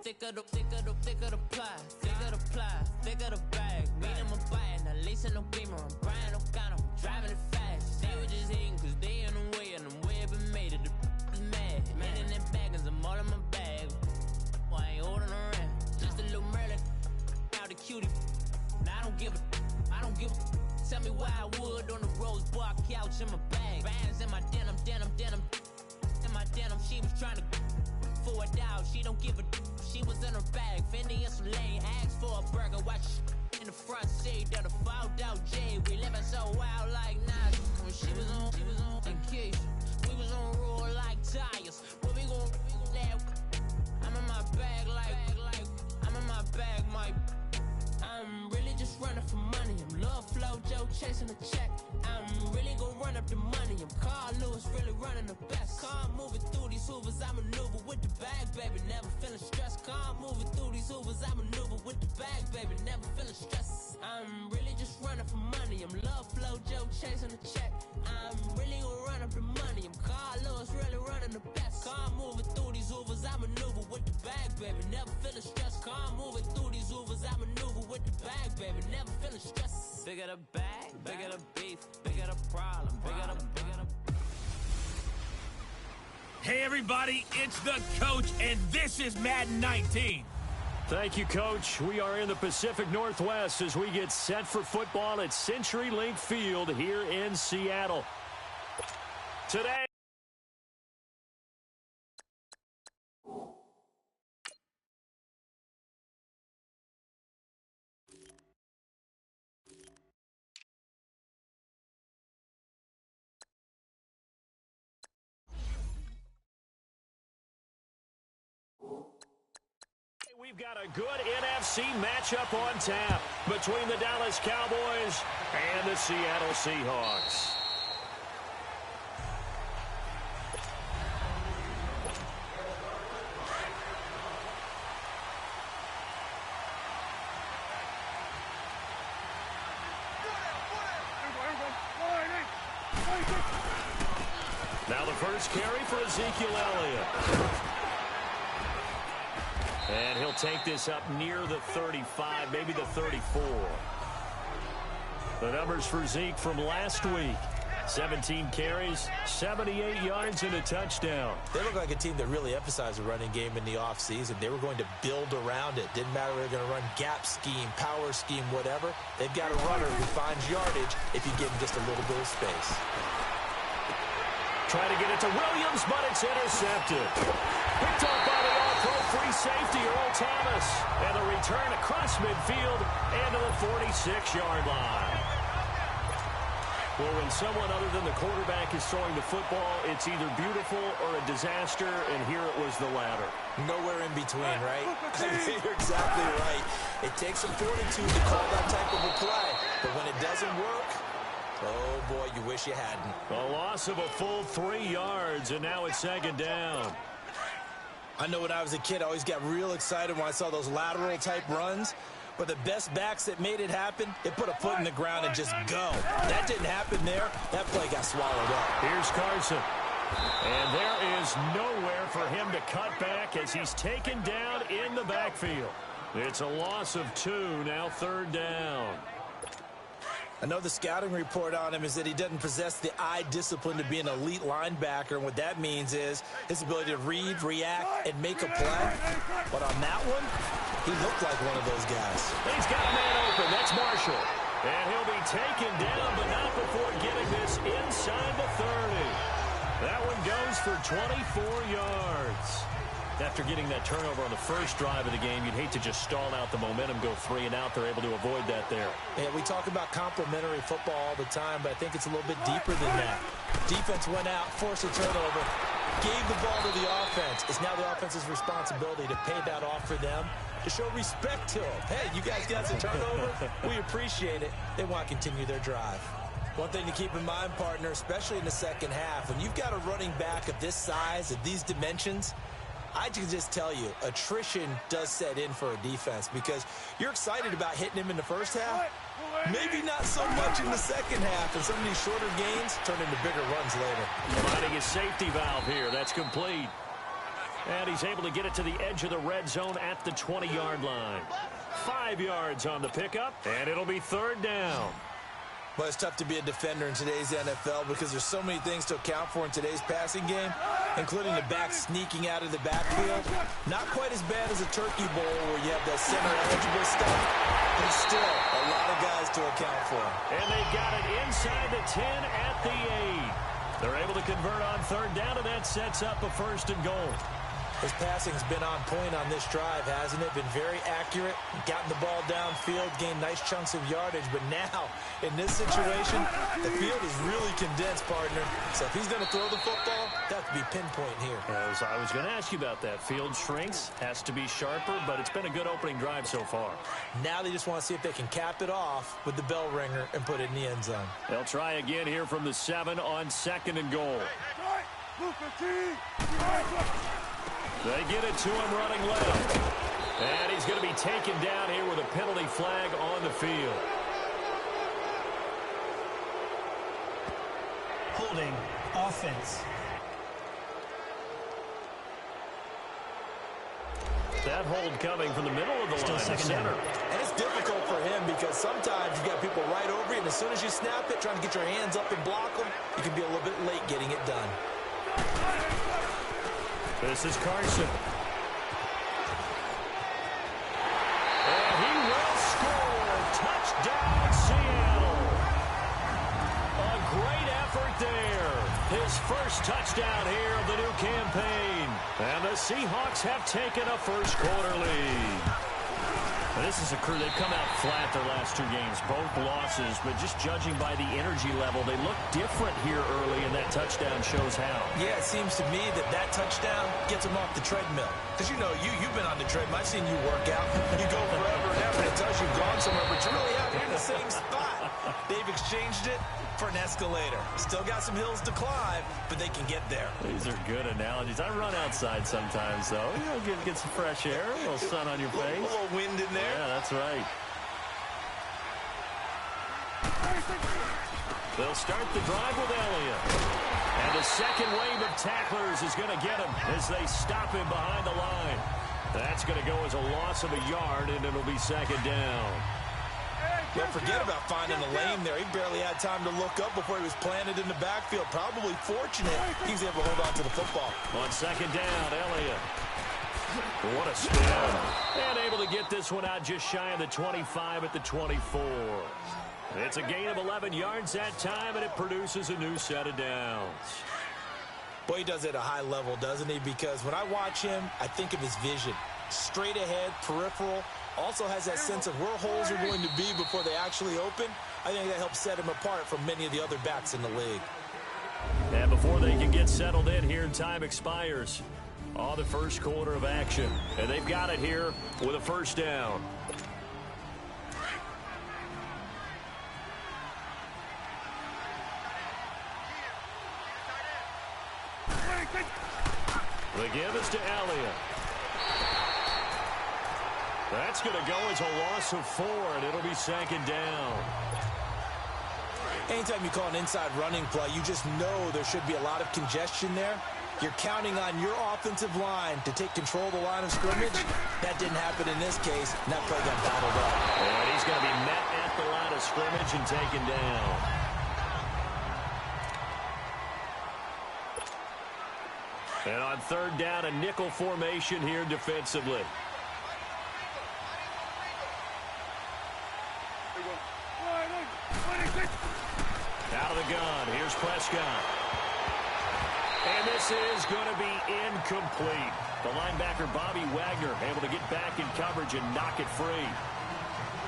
thicker the pie, thicker the ply, thicker the bag. Meet him a bite, now lacing no beamer, I'm Brian O'Connor, driving it fast. They were just hating cause they in the way, and the way I've been made it, the is mad. Man in that bag, cause I'm all in my bag. Well, I ain't holding around, just a little Merlin, out the cutie. Now I don't give a. Tell me why I would on the rose bar couch in my bag. Bands in my denim. In my denim, she was trying to for it out. She don't give a. She was in her bag. Fendi and some lane. Asked for a burger. Watch in the front seat. That a fouled out J. We living so wild like Nas. When she was on vacation. We was on roll like tires. Where we gon' that? I'm in my bag like. I'm in my bag, Mike. I'm really just running for money. I'm Love Flow Joe chasing a check. I'm really gonna run up the money. I'm Carl Lewis, really running the best. Car moving through these hoovers, I maneuver with the bag, baby. Never feeling stressed. Car moving through these hoovers, I maneuver with the bag, baby. Never feeling stressed. I'm really just running for money. I'm Love Flow Joe chasing a check. I'm really gonna run up the money. I'm Carl Lewis, really running the best. Car moving through these hoovers, I maneuver with the bag, baby. Never feeling stressed. Car moving through these hoovers, I maneuver with the bag, baby. Never feeling stressed. Bigger the bag, bigger the beef, bigger the problem, bigger the. Hey everybody, it's the coach, and this is Madden 19. Thank you, Coach. We are in the Pacific Northwest as we get set for football at CenturyLink Field here in Seattle. Today. We've got a good NFC matchup on tap between the Dallas Cowboys and the Seattle Seahawks. Now the first carry for Ezekiel Elliott. And he'll take this up near the 35, maybe the 34. The numbers for Zeke from last week. 17 carries, 78 yards, and a touchdown. They look like a team that really emphasized the running game in the offseason. They were going to build around it. Didn't matter if they're going to run gap scheme, power scheme, whatever. They've got a runner who finds yardage if you give him just a little bit of space. Trying to get it to Williams, but it's intercepted. Picked up by the all-pro free safety, Earl Thomas. And the return across midfield and to the 46-yard line. Well, when someone other than the quarterback is throwing the football, it's either beautiful or a disaster, and here it was the latter. Nowhere in between, right? You're exactly right. It takes some fortitude to call that type of a play, but when it doesn't work, oh, boy, you wish you hadn't. A loss of a full 3 yards, and now it's second down. I know when I was a kid, I always got real excited when I saw those lateral-type runs. But the best backs that made it happen, they put a foot in the ground and just go. That didn't happen there. That play got swallowed up. Here's Carson. And there is nowhere for him to cut back as he's taken down in the backfield. It's a loss of 2, now third down. I know the scouting report on him is that he doesn't possess the eye discipline to be an elite linebacker, and what that means is his ability to read, react, and make a play. But on that one, he looked like one of those guys. He's got a man open. That's Marshall. And he'll be taken down, but not before getting this inside the 30. That one goes for 24 yards. After getting that turnover on the first drive of the game, you'd hate to just stall out the momentum, go 3 and out. They're able to avoid that there. Yeah, we talk about complementary football all the time, but I think it's a little bit deeper than that. Defense went out, forced a turnover, gave the ball to the offense. It's now the offense's responsibility to pay that off for them, to show respect to them. Hey, you guys got some turnover? We appreciate it. They want to continue their drive. One thing to keep in mind, partner, especially in the second half, when you've got a running back of this size, of these dimensions, I can just tell you, attrition does set in for a defense because you're excited about hitting him in the first half. Maybe not so much in the second half, and some of these shorter gains turn into bigger runs later. Finding a safety valve here. That's complete. And he's able to get it to the edge of the red zone at the 20-yard line. 5 yards on the pickup, and it'll be third down. Well, it's tough to be a defender in today's NFL because there's so many things to account for in today's passing game, including the back sneaking out of the backfield. Not quite as bad as a turkey bowl where you have that center-eligible stuff, but still a lot of guys to account for. And they got it inside the 10 at the 8. They're able to convert on third down, and that sets up a first and goal. His passing's been on point on this drive, hasn't it? Been very accurate, gotten the ball downfield, gained nice chunks of yardage. But now, in this situation, the field is really condensed, partner. So if he's going to throw the football, that could be pinpoint here. As I was going to ask you about that. Field shrinks, has to be sharper, but it's been a good opening drive so far. Now they just want to see if they can cap it off with the bell ringer and put it in the end zone. They'll try again here from the 7 on second and goal. They get it to him running left. And he's going to be taken down here with a penalty flag on the field. Holding offense. That hold coming from the middle of the Still line, the center. And it's difficult for him because sometimes you got people right over you, and as soon as you snap it, trying to get your hands up and block them, you can be a little bit late getting it done. This is Carson. And he will score. Touchdown, Seattle. A great effort there. His first touchdown here of the new campaign. And the Seahawks have taken a first quarter lead. This is a crew, they've come out flat their last 2 games, both losses, but just judging by the energy level, they look different here early, and that touchdown shows how. Yeah, it seems to me that touchdown gets them off the treadmill. Because, you know, you've been on the treadmill. I've seen you work out. You go forever and ever. It tells you've gone somewhere, but you're really out here in the same spot. They've exchanged it for an escalator. Still got some hills to climb, but they can get there. These are good analogies. I run outside sometimes, though. You know, get some fresh air, a little sun on your face. A little wind in there. Yeah, that's right. They'll start the drive with Elliott. And the second wave of tacklers is going to get him as they stop him behind the line. That's going to go as a loss of a yard, and it'll be second down. Don't forget about finding a lane there. He barely had time to look up before he was planted in the backfield. Probably fortunate he was able to hold on to the football. On second down, Elliott. What a spin. And able to get this one out just shy of the 25 at the 24. It's a gain of 11 yards that time, and it produces a new set of downs. Boy, he does it at a high level, doesn't he? Because when I watch him, I think of his vision. Straight ahead, peripheral. Also has that sense of where holes are going to be before they actually open. I think that helps set him apart from many of the other backs in the league. And before they can get settled in here, time expires on the first quarter of action. And they've got it here with a first down. The give is to Elliott. That's going to go as a loss of 4, and it'll be second down. Anytime you call an inside running play, you just know there should be a lot of congestion there. You're counting on your offensive line to take control of the line of scrimmage. That didn't happen in this case, and that play got bottled up. And he's going to be met at the line of scrimmage and taken down. And on third down, a nickel formation here defensively. Out of the gun, here's Prescott. And this is going to be incomplete. The linebacker, Bobby Wagner, able to get back in coverage and knock it free.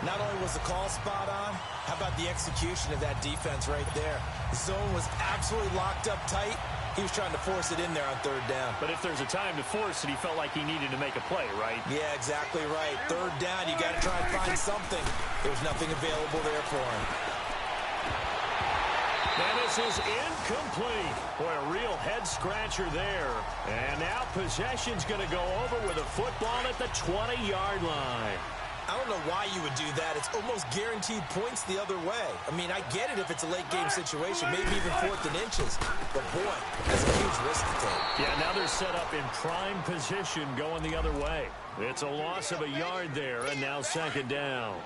Not only was the call spot on, how about the execution of that defense right there? The zone was absolutely locked up tight. He was trying to force it in there on third down. But if there's a time to force it, he felt like he needed to make a play, right? Yeah, exactly right. Third down, you got to try and find something. There was nothing available there for him. And this is incomplete. Boy, a real head-scratcher there. And now possession's going to go over with a football at the 20-yard line. I don't know why you would do that. It's almost guaranteed points the other way. I mean, I get it if it's a late-game situation, maybe even 4th and inches. But, boy, that's a huge risk to take. Yeah, now they're set up in prime position going the other way. It's a loss of a yard there, and now 2nd down.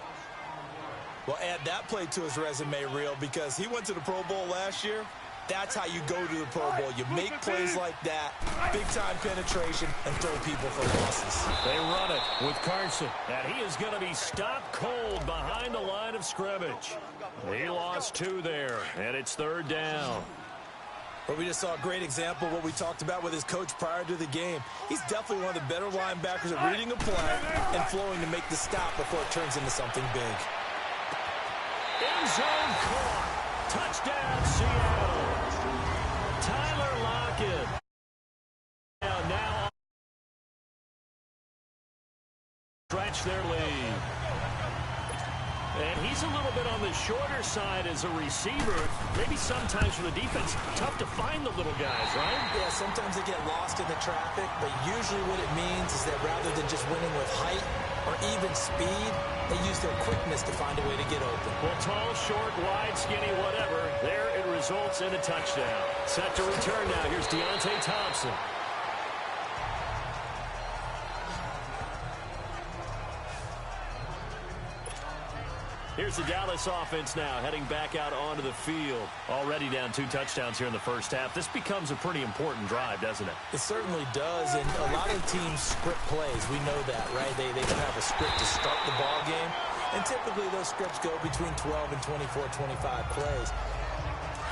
Well, add that play to his resume reel because he went to the Pro Bowl last year. That's how you go to the Pro Bowl. You make plays like that, big-time penetration, and throw people for losses. They run it with Carson, and he is going to be stopped cold behind the line of scrimmage. He lost 2 there, and it's 3rd down. But we just saw a great example of what we talked about with his coach prior to the game. He's definitely one of the better linebackers at reading a play and flowing to make the stop before it turns into something big. End zone caught. Touchdown, Seattle. Tyler Lockett. Now stretch their lead. And he's a little bit on the shorter side as a receiver. Maybe sometimes for the defense, tough to find the little guys, right? Yeah, sometimes they get lost in the traffic, but usually what it means is that rather than just winning with height or even speed, they use their quickness to find a way to get open. Well, tall, short, wide, skinny, whatever, there it results in a touchdown. Set to return now. Here's Deontay Thompson. Here's the Dallas offense now, heading back out onto the field. Already down 2 touchdowns here in the first half. This becomes a pretty important drive, doesn't it? It certainly does, and a lot of teams script plays. We know that, right? They don't have a script to start the ball game, and typically those scripts go between 12 and 24, 25 plays.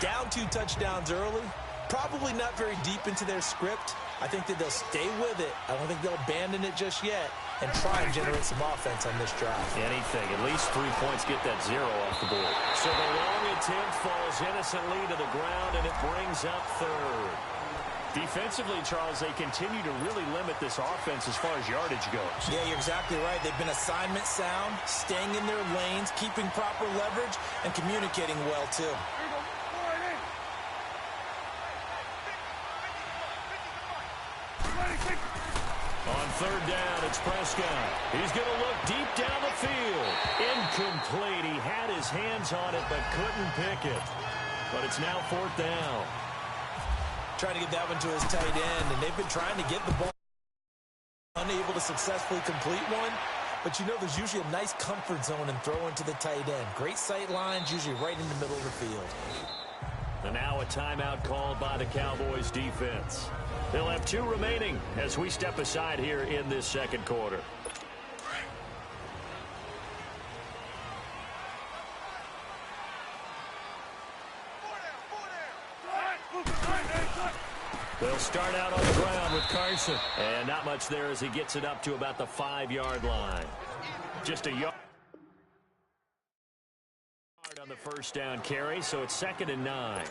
Down 2 touchdowns early, probably not very deep into their script. I think that they'll stay with it. I don't think they'll abandon it just yet and try and generate some offense on this drive. Anything. At least 3 points, get that 0 off the board. So the long attempt falls innocently to the ground, and it brings up 3rd. Defensively, Charles, they continue to really limit this offense as far as yardage goes. Yeah, you're exactly right. They've been assignment sound, staying in their lanes, keeping proper leverage, and communicating well, too. On 3rd down, it's Prescott. He's going to look deep down the field. Incomplete. He had his hands on it, but couldn't pick it. But it's now 4th down. Trying to get that one to his tight end, and they've been trying to get the ball. Unable to successfully complete one. But you know there's usually a nice comfort zone in throwing to the tight end. Great sight lines, usually right in the middle of the field. And now a timeout called by the Cowboys defense. They'll have 2 remaining as we step aside here in this 2nd quarter. They'll start out on the ground with Carson. And not much there as he gets it up to about the 5-yard line. Just a yard on the first down carry, so it's 2nd and 9.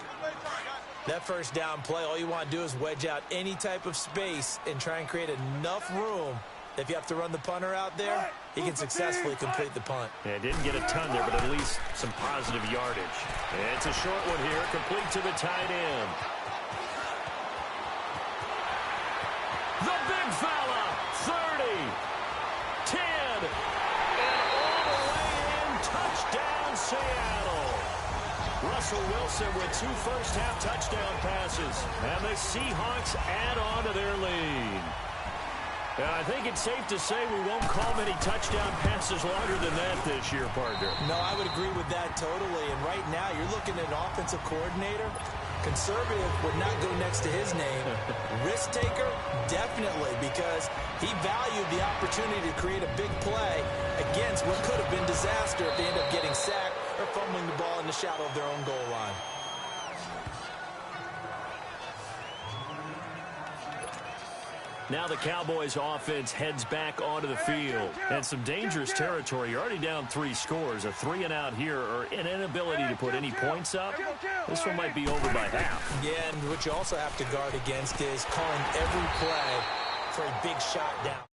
That first down play, all you want to do is wedge out any type of space and try and create enough room. If you have to run the punter out there, he can successfully complete the punt. Yeah, didn't get a ton there, but at least some positive yardage. And it's a short one here, complete to the tight end. The big fella, 30, 10, and all the way in, touchdown Seattle. Russell Wilson with 2 first-half touchdown passes. And the Seahawks add on to their lead. And I think it's safe to say we won't call many touchdown passes longer than that this year, partner. No, I would agree with that totally. And right now, you're looking at an offensive coordinator. Conservative would not go next to his name. Risk taker, definitely, because he valued the opportunity to create a big play against what could have been disaster if they end up getting sacked or fumbling the ball in the shadow of their own goal line. Now the Cowboys offense heads back onto the field. And some dangerous territory. You're already down 3 scores. A 3-and-out here or an inability to put any points up. This one might be over by half. Yeah, and what you also have to guard against is calling every play for a big shot down.